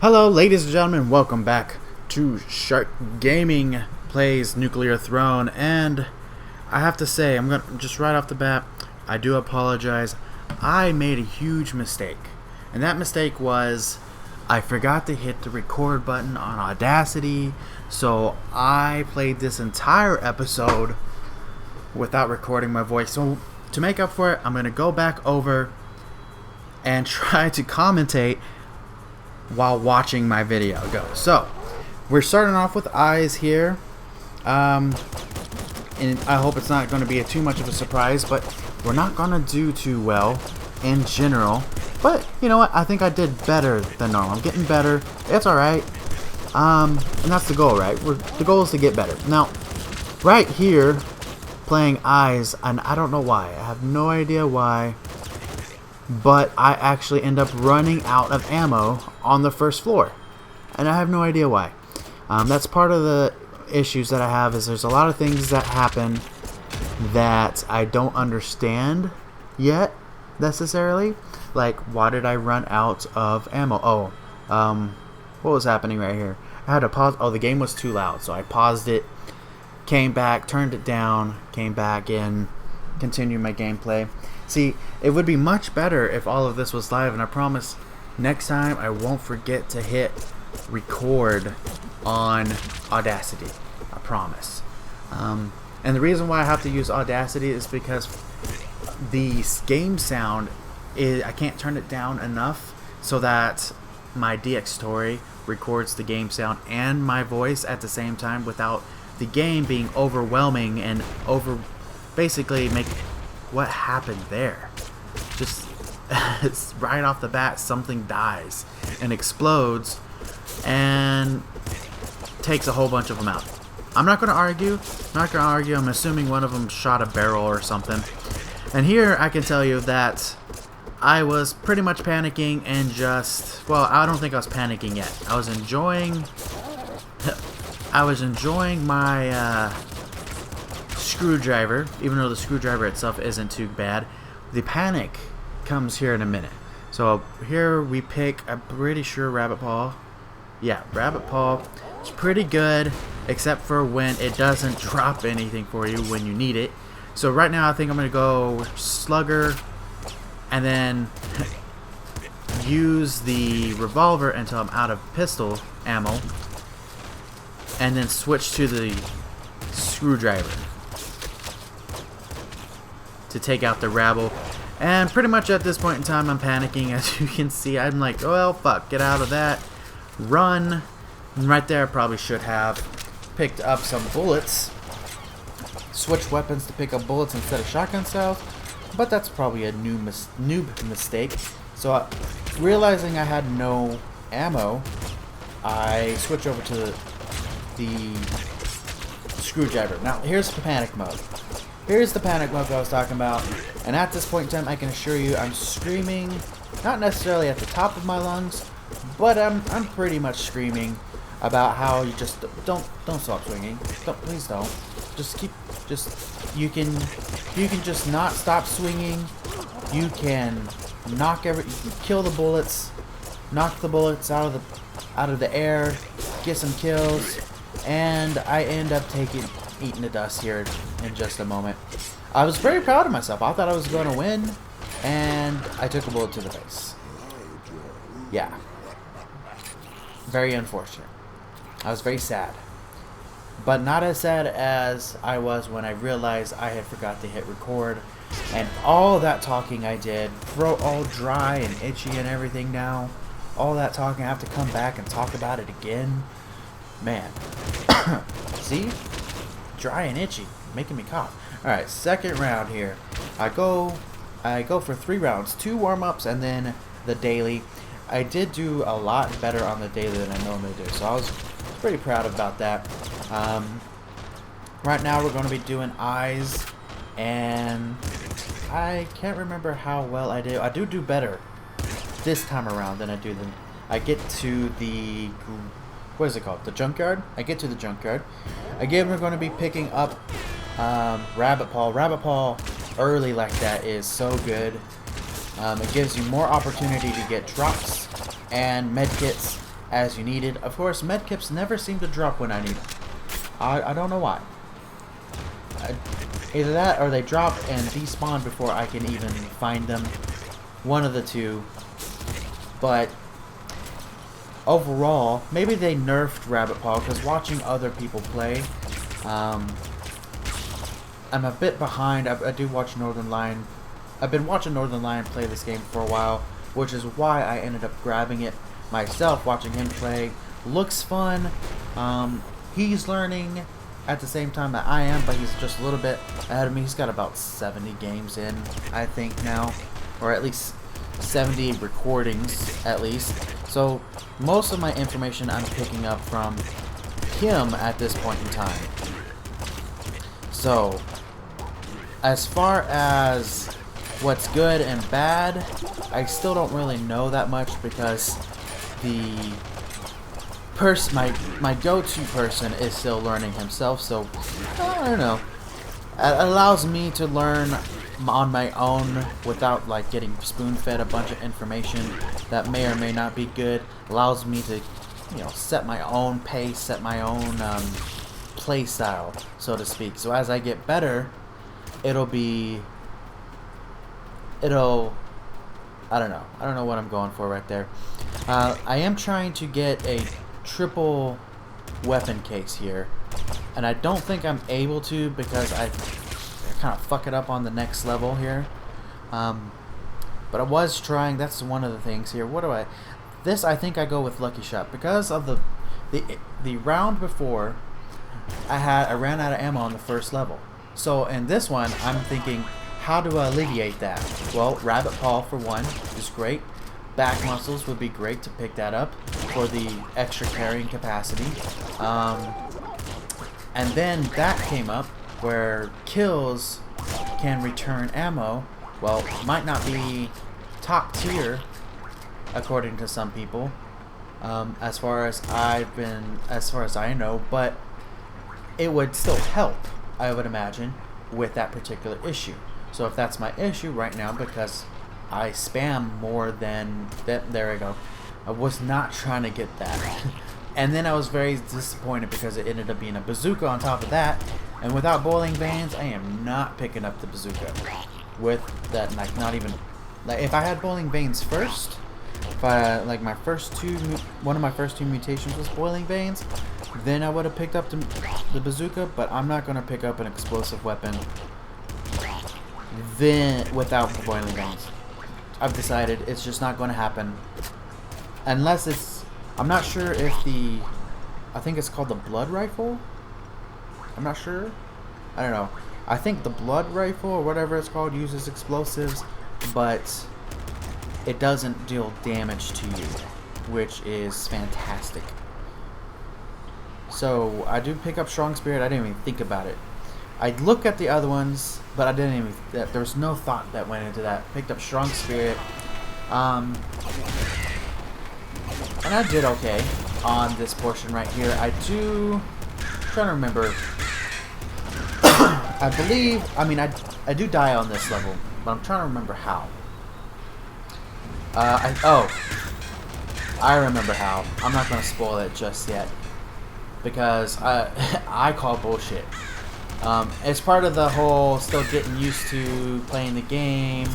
Hello ladies and gentlemen, welcome back to Shark Gaming Plays Nuclear Throne. And I have to say, I'm gonna just right off the bat, I do apologize. I made a huge mistake, and that mistake was I forgot to hit the record button on Audacity, so I played this entire episode without recording my voice. So to make up for it, I'm gonna go back over and try to commentate while watching my video go. So we're starting off with eyes here, and I hope it's not going to be too much of a surprise, but we're not going to do too well in general. But you know what, I think I did better than normal. I'm getting better. It's alright, and that's the goal, right? The goal is to get better. Now right here playing eyes, and I don't know why, I have no idea why, but I actually end up running out of ammo on the first floor, and I have no idea why. That's part of the issues that I have, is there's a lot of things that happen that I don't understand yet necessarily. Like, why did I run out of ammo? What was happening right here? I had to pause. Oh, the game was too loud, so I paused it, came back, turned it down, came back in, continued my gameplay. See, it would be much better if all of this was live, and I promise next time I won't forget to hit record on Audacity. I promise. And the reason why I have to use Audacity is because the game sound is, I can't turn it down enough so that my DX story records the game sound and my voice at the same time without the game being overwhelming and basically make. What happened there? Just it's right off the bat, something dies and explodes and takes a whole bunch of them out. I'm not going to argue. I'm assuming one of them shot a barrel or something. And here I can tell you that I was pretty much panicking and just, well, I don't think I was panicking yet. I was enjoying my screwdriver, even though the screwdriver itself isn't too bad. The panic comes here in a minute. So here we pick, I'm pretty sure rabbit paw. Yeah, rabbit paw. It's pretty good, except for when it doesn't drop anything for you when you need it. So right now I think I'm gonna go slugger and then use the revolver until I'm out of pistol ammo, and then switch to the screwdriver to take out the rabble. And pretty much at this point in time I'm panicking. As you can see, I'm like, oh well, fuck, get out of that, run. And right there I probably should have picked up some bullets, switch weapons to pick up bullets instead of shotgun shells, but that's probably a noob mistake. So realizing I had no ammo, I switch over to the screwdriver. Now here's the panic mode. Here's the panic mode that I was talking about, and at this point in time I can assure you I'm screaming, not necessarily at the top of my lungs, but I'm pretty much screaming about how you just don't stop swinging. Please don't. You can just not stop swinging. You can kill the bullets, knock the bullets out of the air, get some kills, and I end up eating the dust here in just a moment. I was very proud of myself. I thought I was going to win, and I took a bullet to the face. Yeah. Very unfortunate. I was very sad. But not as sad as I was when I realized I had forgot to hit record, and all that talking I did, throat all dry and itchy and everything now. All that talking, I have to come back and talk about it again. Man. See? Dry and itchy, making me cough. Alright, second round here. I go for 3 rounds, 2 warm-ups and then the daily. I did do a lot better on the daily than I normally do, so I was pretty proud about that. Right now we're going to be doing eyes, and I can't remember how well I did. I do better this time around than I do then. I get to the, what is it called? The junkyard? I get to the junkyard. Again, we're going to be picking up rabbit paw. Rabbit paw early like that is so good. It gives you more opportunity to get drops and medkits as you need it. Of course, medkits never seem to drop when I need them. I don't know why. Either that or they drop and despawn before I can even find them. One of the two. But overall, maybe they nerfed Rabbit Paw, because watching other people play, I'm a bit behind. I do watch Northern Lion. I've been watching Northern Lion play this game for a while, which is why I ended up grabbing it myself, watching him play. Looks fun. He's learning at the same time that I am, but he's just a little bit ahead of me. He's got about 70 games in, I think, now, or at least 70 recordings, at least. So most of my information I'm picking up from him at this point in time. So as far as what's good and bad, I still don't really know that much, because the my go-to person is still learning himself. So I don't know. It allows me to learn on my own without like getting spoon-fed a bunch of information that may or may not be good. Allows me to, you know, set my own pace, set my own play style, so to speak. So as I get better, I don't know. I don't know what I'm going for right there. I am trying to get a triple weapon case here, and I don't think I'm able to, because I kind of fuck it up on the next level here. But I was trying. That's one of the things here. What do I? This, I think I go with Lucky Shot, because of the round before I ran out of ammo on the first level. So in this one, I'm thinking, how do I alleviate that? Well, Rabbit Paw for one is great. Back muscles would be great to pick that up for the extra carrying capacity. And then that came up where kills can return ammo. Well, might not be top tier according to some people, as far as I know, but it would still help, I would imagine, with that particular issue. So if that's my issue right now, because I spam more than that, there we go. I was not trying to get that. And then I was very disappointed because it ended up being a bazooka on top of that. And without boiling veins, I am not picking up the bazooka. With that, like, not even, like, if I had boiling veins first, if I, like, one of my first two mutations was boiling veins, then I would have picked up the bazooka. But I'm not going to pick up an explosive weapon then without the boiling veins. I've decided it's just not going to happen unless it's, I'm not sure if I think it's called the blood rifle. I'm not sure. I don't know. I think the blood rifle or whatever it's called uses explosives, but it doesn't deal damage to you, which is fantastic. So I do pick up Strong Spirit. I didn't even think about it. I look at the other ones, but I didn't even. There was no thought that went into that. Picked up Strong Spirit, and I did okay on this portion right here. I'm trying to remember. I believe. I mean, I do die on this level, but I'm trying to remember how. I remember how. I'm not gonna spoil it just yet, because I call bullshit. It's part of the whole still getting used to playing the game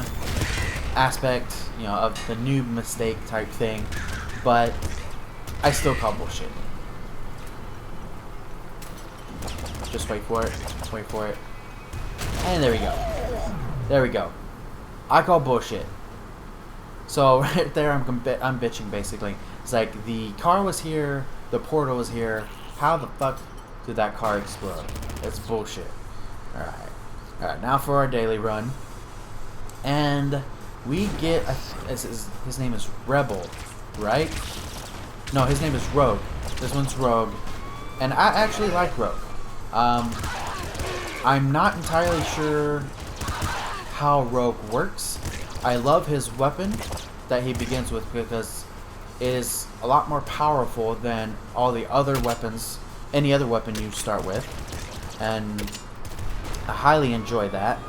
aspect, you know, of the noob mistake type thing, but I still call bullshit. Just wait for it. Wait for it. And there we go. There we go. I call bullshit. So right there, I'm bitching basically. It's like the car was here, the portal was here. How the fuck did that car explode? It's bullshit. Alright. Alright, now for our daily run. And we get his name is Rebel, right? No, his name is Rogue. This one's Rogue. And I actually like Rogue. I'm not entirely sure how Rogue works. I love his weapon that he begins with, because it is a lot more powerful than all the other weapons, any other weapon you start with, and I highly enjoy that.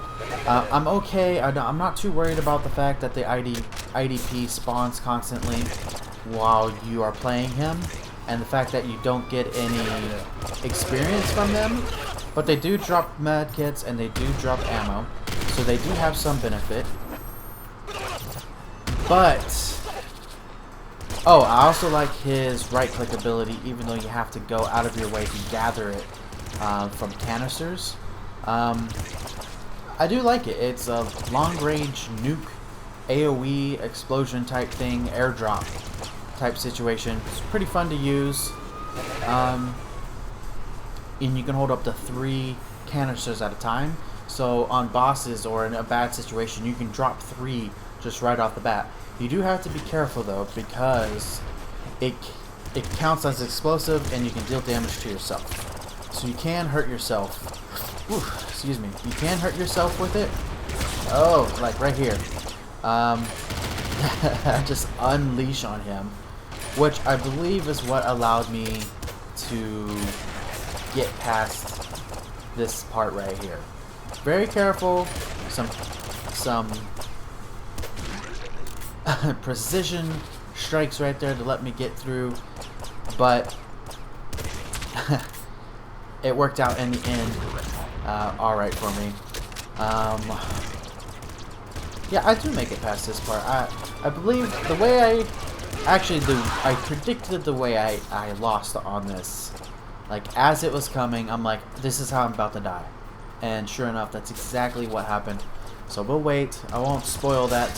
I'm okay. I'm not too worried about the fact that the IDP spawns constantly. while you are playing him, and the fact that you don't get any experience from them, but they do drop med kits and they do drop ammo, so they do have some benefit. But oh, I also like his right click ability, even though you have to go out of your way to gather it from canisters. I do like it. It's a long range nuke AoE explosion type thing, airdrop type situation. It's pretty fun to use. And you can hold up to 3 canisters at a time. So on bosses or in a bad situation, you can drop 3 just right off the bat. You do have to be careful though, because it counts as explosive and you can deal damage to yourself. So you can hurt yourself. Ooh, excuse me. You can hurt yourself with it. Oh, like right here. Just unleash on him, which I believe is what allowed me to get past this part right here. Very careful. Some precision strikes right there to let me get through, but it worked out in the end alright for me. Yeah, I do make it past this part. I believe the way I predicted the way I lost on this. Like, as it was coming, I'm like, this is how I'm about to die. And sure enough, that's exactly what happened. So we'll wait. I won't spoil that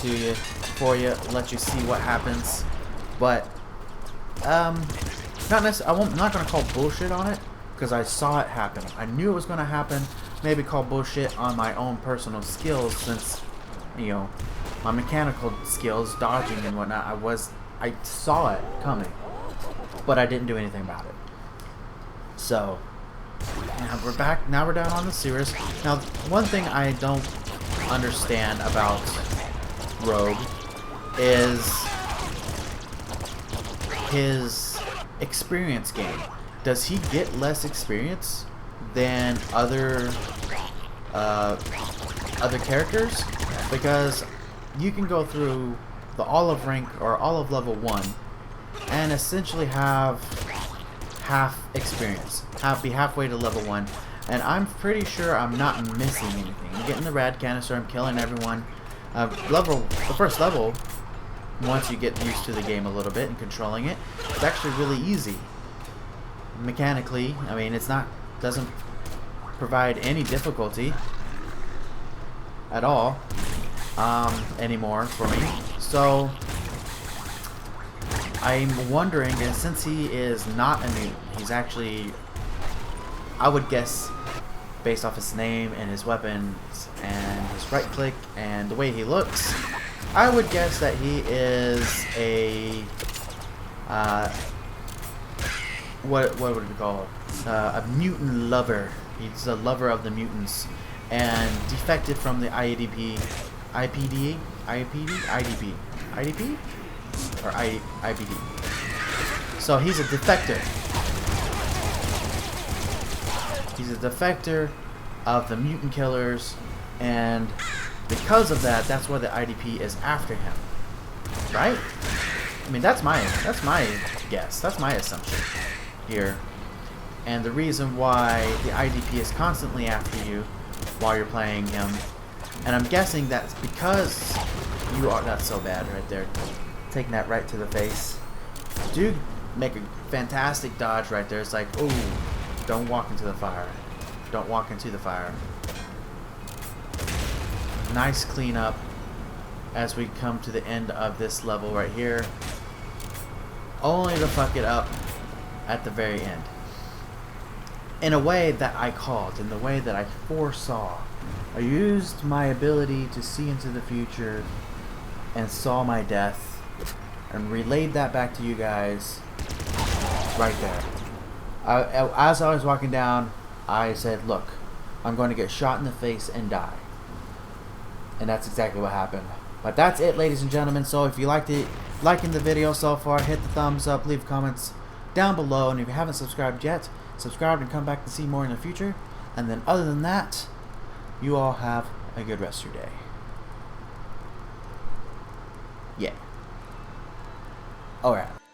for you, let you see what happens. But I'm not gonna call bullshit on it, because I saw it happen. I knew it was gonna happen. Maybe call bullshit on my own personal skills, since, you know, my mechanical skills, dodging and whatnot, I saw it coming, but I didn't do anything about it. So now we're back. Now we're down on the sewers. Now, one thing I don't understand about Rogue is his experience gain. Does he get less experience than other characters? Because you can go through the olive rank or olive level 1 and essentially have half experience, be halfway to level 1, and I'm pretty sure I'm not missing anything. I'm getting the rad canister, I'm killing everyone. The first level, once you get used to the game a little bit and controlling it, it's actually really easy. Mechanically, I mean, doesn't provide any difficulty at all anymore for me. So I'm wondering, and since he is not a mutant, he's actually, I would guess, based off his name and his weapons and his right click and the way he looks, I would guess that he is a what would we call it? A mutant lover. He's a lover of the mutants and defected from the IDP or IBD. So he's a defector. He's a defector of the mutant killers, and because of that, that's why the IDP is after him. Right? I mean, that's my guess. That's my assumption here. And the reason why the IDP is constantly after you while you're playing him, and I'm guessing that's because you are, that's so bad right there, taking that right to the face. Dude, make a fantastic dodge right there. It's like, ooh, don't walk into the fire. Don't walk into the fire. Nice cleanup as we come to the end of this level right here. Only to fuck it up at the very end. In a way that I called, in the way that I foresaw. I used my ability to see into the future and saw my death and relayed that back to you guys right there. As I was walking down, I said, look, I'm going to get shot in the face and die. And that's exactly what happened. But that's it, ladies and gentlemen. So if you liking the video so far, hit the thumbs up, leave comments down below, and if you haven't subscribed yet, subscribe and come back to see more in the future. And then other than that, you all have a good rest of your day. Yeah. Alright.